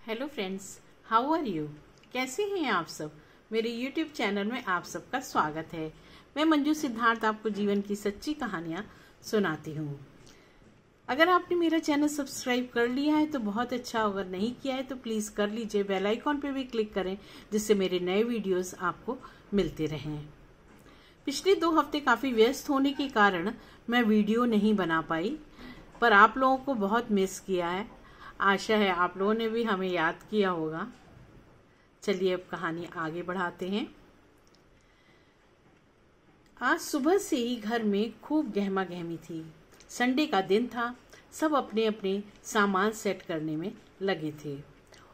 Hello friends, how are you. कैसे हैं आप सब। मेरे यूट्यूब चैनल में आप सबका स्वागत है। मैं मंजू सिद्धार्थ आपको जीवन की सच्ची कहानियां सुनाती हूँ। अगर आपने मेरा चैनल सब्सक्राइब कर लिया है तो बहुत अच्छा, अगर नहीं किया है तो प्लीज कर लीजिए। बेल आइकॉन पे भी क्लिक करें जिससे मेरे नए वीडियोस आपको मिलते रहें। पिछले 2 हफ्ते काफी व्यस्त होने के कारण मैं वीडियो नहीं बना पाई, पर आप लोगों को बहुत मिस किया है। आशा है आप लोगों ने भी हमें याद किया होगा। चलिए अब कहानी आगे बढ़ाते हैं। आज सुबह से ही घर में खूब गहमा गहमी थी। संडे का दिन था, सब अपने अपने सामान सेट करने में लगे थे।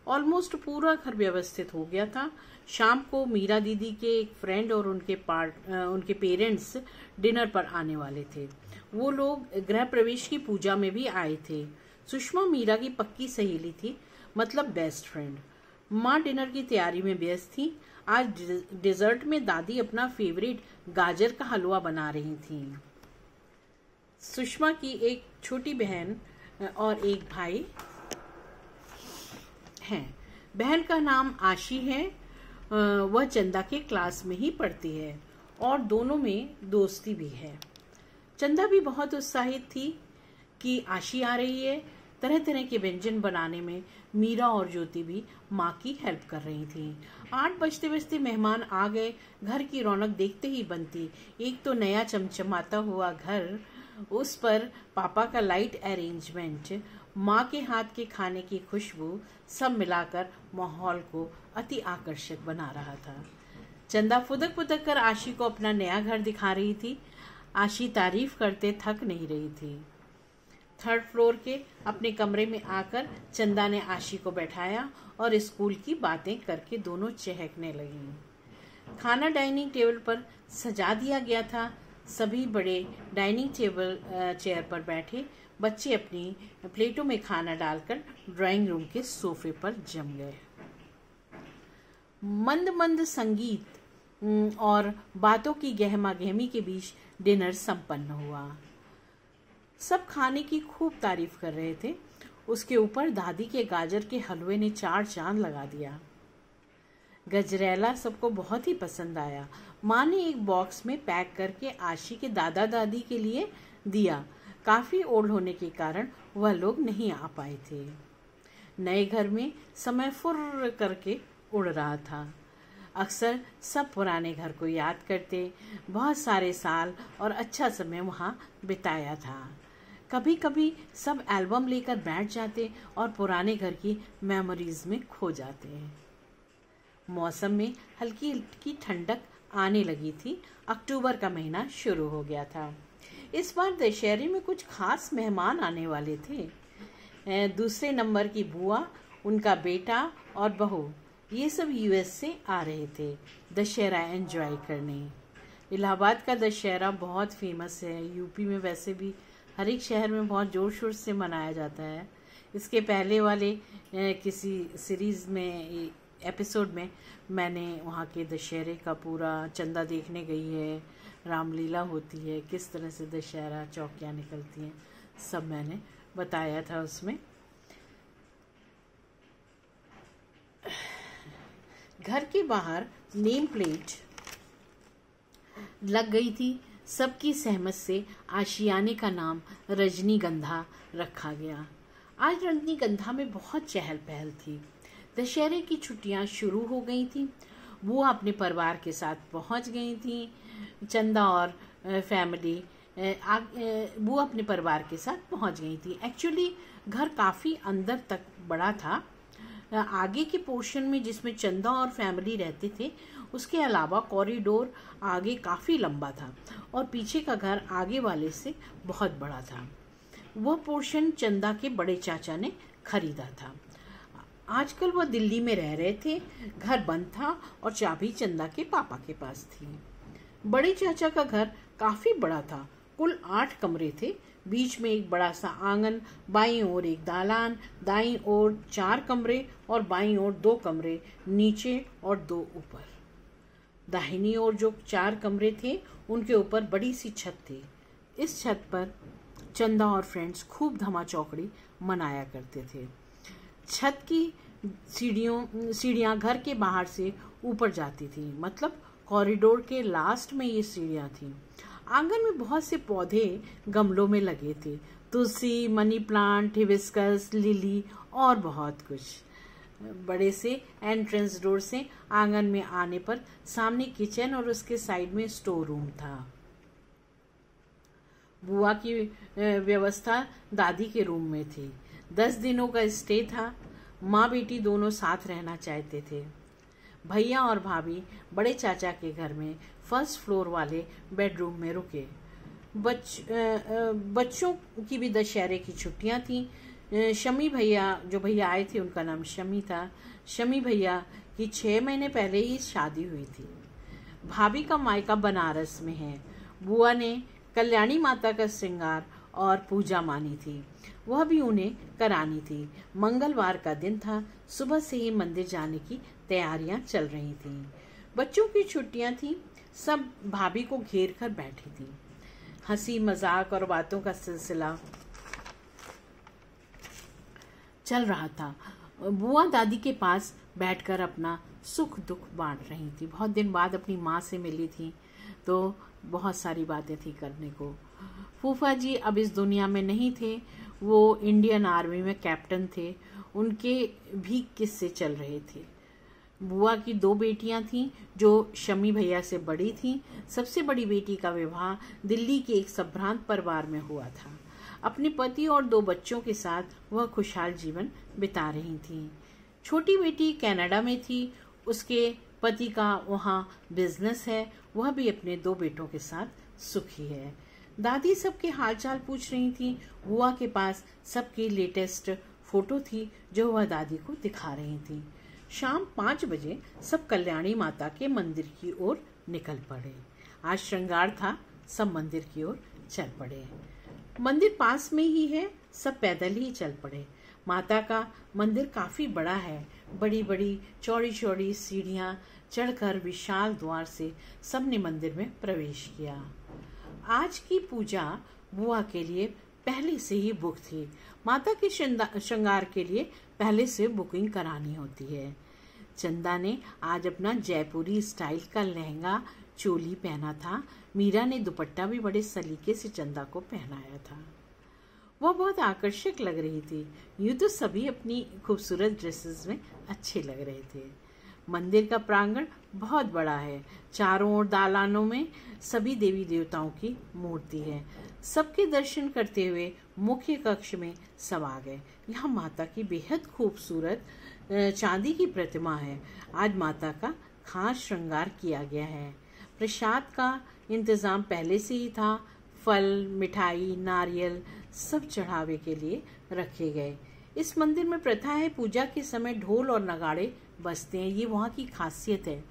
ऑलमोस्ट पूरा घर व्यवस्थित हो गया था। शाम को मीरा दीदी के एक फ्रेंड और उनके पेरेंट्स डिनर पर आने वाले थे। वो लोग गृह प्रवेश की पूजा में भी आए थे। सुषमा मीरा की पक्की सहेली थी, मतलब बेस्ट फ्रेंड। माँ डिनर की तैयारी में व्यस्त थी। आज डिजर्ट में दादी अपना फेवरेट गाजर का हलवा बना रही थी। सुषमा की एक छोटी बहन और एक भाई हैं। बहन का नाम आशी है। वह चंदा के क्लास में ही पढ़ती है और दोनों में दोस्ती भी है। चंदा भी बहुत उत्साहित थी कि आशी आ रही है। तरह तरह के व्यंजन बनाने में मीरा और ज्योति भी माँ की हेल्प कर रही थी। 8 बजते बजते मेहमान आ गए। घर की रौनक देखते ही बनती। एक तो नया चमचमाता हुआ घर, उस पर पापा का लाइट अरेंजमेंट, माँ के हाथ के खाने की खुशबू, सब मिलाकर माहौल को अति आकर्षक बना रहा था। चंदा फुदक फुदक कर आशी को अपना नया घर दिखा रही थी। आशी तारीफ करते थक नहीं रही थी। 3rd फ्लोर के अपने कमरे में आकर चंदा ने आशी को बैठाया और स्कूल की बातें करके दोनों चहकने लगी। खाना डाइनिंग टेबल पर सजा दिया गया था। सभी बड़े डाइनिंग टेबल चेयर पर बैठे। बच्चे अपनी प्लेटों में खाना डालकर ड्राइंग रूम के सोफे पर जम गए। मंद मंद संगीत और बातों की गहमा गहमी के बीच डिनर संपन्न हुआ। सब खाने की खूब तारीफ कर रहे थे। उसके ऊपर दादी के गाजर के हलवे ने 4 चांद लगा दिया। गजरेला सबको बहुत ही पसंद आया। माँ ने एक बॉक्स में पैक करके आशी के दादा दादी के लिए दिया। काफी ओल्ड होने के कारण वह लोग नहीं आ पाए थे। नए घर में समय फुर्र करके उड़ रहा था। अक्सर सब पुराने घर को याद करते। बहुत सारे साल और अच्छा समय वहाँ बिताया था। कभी कभी सब एल्बम लेकर बैठ जाते और पुराने घर की मेमोरीज में खो जाते। मौसम में हल्की हल्की ठंडक आने लगी थी। अक्टूबर का महीना शुरू हो गया था। इस बार दशहरे में कुछ खास मेहमान आने वाले थे। दूसरे नंबर की बुआ, उनका बेटा और बहू, ये सब यूएस से आ रहे थे दशहरा एंजॉय करने। इलाहाबाद का दशहरा बहुत फेमस है। यूपी में वैसे भी हर एक शहर में बहुत जोर शोर से मनाया जाता है। इसके पहले वाले किसी सीरीज में एपिसोड में मैंने वहाँ के दशहरे का पूरा, चंदा देखने गई है, रामलीला होती है, किस तरह से दशहरा चौकियाँ निकलती हैं, सब मैंने बताया था उसमें। घर के बाहर नेम प्लेट लग गई थी। सबकी सहमत से आशियाने का नाम रजनीगंधा रखा गया। आज रजनीगंधा में बहुत चहल पहल थी। दशहरे की छुट्टियां शुरू हो गई थी। वो अपने परिवार के साथ पहुंच गई थी। चंदा और फैमिली वो अपने परिवार के साथ पहुंच गई थी। एक्चुअली घर काफ़ी अंदर तक बड़ा था। आगे के पोर्शन में जिसमें चंदा और फैमिली रहते थे, उसके अलावा कॉरिडोर आगे काफ़ी लंबा था और पीछे का घर आगे वाले से बहुत बड़ा था। वह पोर्शन चंदा के बड़े चाचा ने खरीदा था। आजकल वह दिल्ली में रह रहे थे। घर बंद था और चाबी चंदा के पापा के पास थी। बड़े चाचा का घर काफ़ी बड़ा था। कुल 8 कमरे थे। बीच में एक बड़ा सा आंगन, बाईं ओर एक दालान, दाईं ओर 4 कमरे और बाईं ओर 2 कमरे नीचे और 2 ऊपर। दाहिनी ओर जो 4 कमरे थे उनके ऊपर बड़ी सी छत थी। इस छत पर चंदा और फ्रेंड्स खूब धमा चौकड़ी मनाया करते थे। छत की सीढ़ियाँ घर के बाहर से ऊपर जाती थी, मतलब कॉरिडोर के लास्ट में ये सीढ़ियाँ थी। आंगन में बहुत से पौधे गमलों में लगे थे, तुलसी, मनी प्लांट, हिबिस्कस, लिली और बहुत कुछ। बड़े से एंट्रेंस डोर से आंगन में आने पर सामने किचन और उसके साइड में स्टोर रूम था। बुआ की व्यवस्था दादी के रूम में थी। 10 दिनों का स्टे था। माँ बेटी दोनों साथ रहना चाहते थे। भैया और भाभी बड़े चाचा के घर में फर्स्ट फ्लोर वाले बेडरूम में रुके। बच्चों की भी दशहरे की छुट्टियां थीं। शमी भैया, जो भैया आए थे उनका नाम शमी था, शमी भैया की 6 महीने पहले ही शादी हुई थी। भाभी का मायका बनारस में है। बुआ ने कल्याणी माता का श्रृंगार और पूजा मानी थी, वह भी उन्हें करानी थी। मंगलवार का दिन था। सुबह से ही मंदिर जाने की तैयारियां चल रही थीं। बच्चों की छुट्टियां थीं। सब भाभी को घेर कर बैठी थी। हंसी मजाक और बातों का सिलसिला चल रहा था। बुआ दादी के पास बैठकर अपना सुख दुख बांट रही थी। बहुत दिन बाद अपनी माँ से मिली थी तो बहुत सारी बातें थी करने को। फूफा जी अब इस दुनिया में नहीं थे, वो इंडियन आर्मी में कैप्टन थे। उनके भी किस्से चल रहे थे। बुआ की 2 बेटियां थीं जो शमी भैया से बड़ी थीं। सबसे बड़ी बेटी का विवाह दिल्ली के एक संभ्रांत परिवार में हुआ था। अपने पति और 2 बच्चों के साथ वह खुशहाल जीवन बिता रही थीं। छोटी बेटी कनाडा में थी। उसके पति का वहाँ बिजनेस है। वह भी अपने 2 बेटों के साथ सुखी है। दादी सबके हालचाल पूछ रही थी। बुआ के पास सबकी लेटेस्ट फोटो थी जो वह दादी को दिखा रही थी। शाम 5 बजे सब कल्याणी माता के मंदिर की ओर निकल पड़े। आज श्रृंगार था, सब मंदिर की ओर चल पड़े। मंदिर पास में ही है, सब पैदल ही चल पड़े। माता का मंदिर काफी बड़ा है। बड़ी बड़ी चौड़ी चौड़ी सीढ़ियां चढ़कर विशाल द्वार से सबने मंदिर में प्रवेश किया। आज की पूजा बुआ के लिए पहले से ही बुक थी। माता के श्रृंगार के लिए पहले से बुकिंग करानी होती है। चंदा ने आज अपना जयपुरी स्टाइल का लहंगा चोली पहना था। मीरा ने दुपट्टा भी बड़े सलीके से चंदा को पहनाया था। वह बहुत आकर्षक लग रही थी। यूं तो सभी अपनी खूबसूरत ड्रेसेस में अच्छे लग रहे थे। मंदिर का प्रांगण बहुत बड़ा है। चारों ओर दालानों में सभी देवी देवताओं की मूर्ति है। सबके दर्शन करते हुए मुख्य कक्ष में सब आ गए। यहाँ माता की बेहद खूबसूरत चांदी की प्रतिमा है। आज माता का खास श्रृंगार किया गया है। प्रसाद का इंतजाम पहले से ही था। फल, मिठाई, नारियल सब चढ़ावे के लिए रखे गए। इस मंदिर में प्रथा है पूजा के समय ढोल और नगाड़े बजते हैं। ये वहाँ की खासियत है।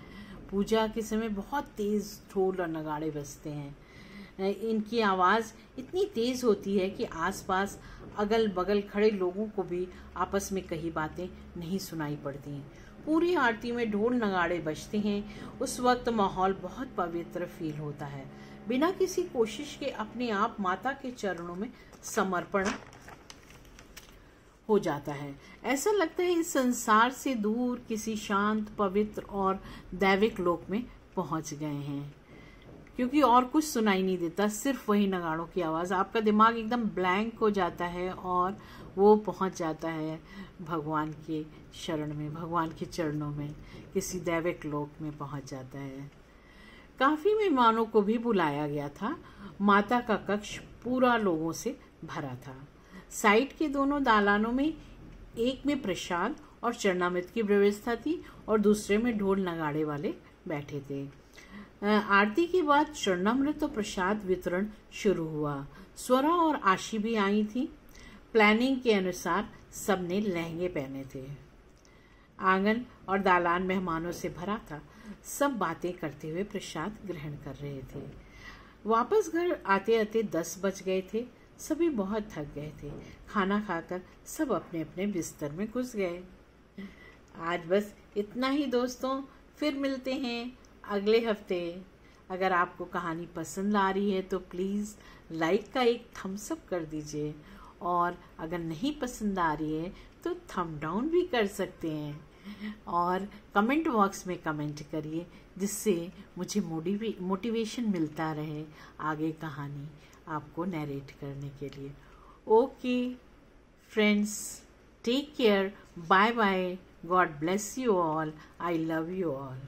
पूजा के समय बहुत तेज ढोल और नगाड़े बजते हैं। इनकी आवाज़ इतनी तेज होती है कि आसपास अगल बगल खड़े लोगों को भी आपस में कही बातें नहीं सुनाई पड़ती। पूरी आरती में ढोल नगाड़े बजते हैं। उस वक्त माहौल बहुत पवित्र फील होता है। बिना किसी कोशिश के अपने आप माता के चरणों में समर्पण हो जाता है। ऐसा लगता है इस संसार से दूर किसी शांत, पवित्र और दैविक लोक में पहुंच गए हैं, क्योंकि और कुछ सुनाई नहीं देता, सिर्फ वही नगाड़ों की आवाज़। आपका दिमाग एकदम ब्लैंक हो जाता है और वो पहुंच जाता है भगवान के शरण में, भगवान के चरणों में, किसी दैविक लोक में पहुंच जाता है। काफ़ी मेहमानों को भी बुलाया गया था। माता का कक्ष पूरा लोगों से भरा था। साइड के दोनों दालानों में एक में प्रसाद और चरणामृत की व्यवस्था थी और दूसरे में ढोल नगाड़े वाले बैठे थे। आरती के बाद चरणामृत और प्रसाद वितरण शुरू हुआ। स्वरा और आशी भी आई थी। प्लानिंग के अनुसार सबने लहंगे पहने थे। आंगन और दालान मेहमानों से भरा था। सब बातें करते हुए प्रसाद ग्रहण कर रहे थे। वापस घर आते आते 10 बज गए थे। सभी बहुत थक गए थे। खाना खाकर सब अपने अपने बिस्तर में घुस गए। आज बस इतना ही दोस्तों, फिर मिलते हैं अगले हफ्ते। अगर आपको कहानी पसंद आ रही है तो प्लीज़ लाइक का एक थम्स अप कर दीजिए, और अगर नहीं पसंद आ रही है तो थंब डाउन भी कर सकते हैं और कमेंट बॉक्स में कमेंट करिए, जिससे मुझे मोटिवेशन मिलता रहे आगे कहानी आपको नरेट करने के लिए। Okay friends, take care, bye bye, God bless you all, I love you all.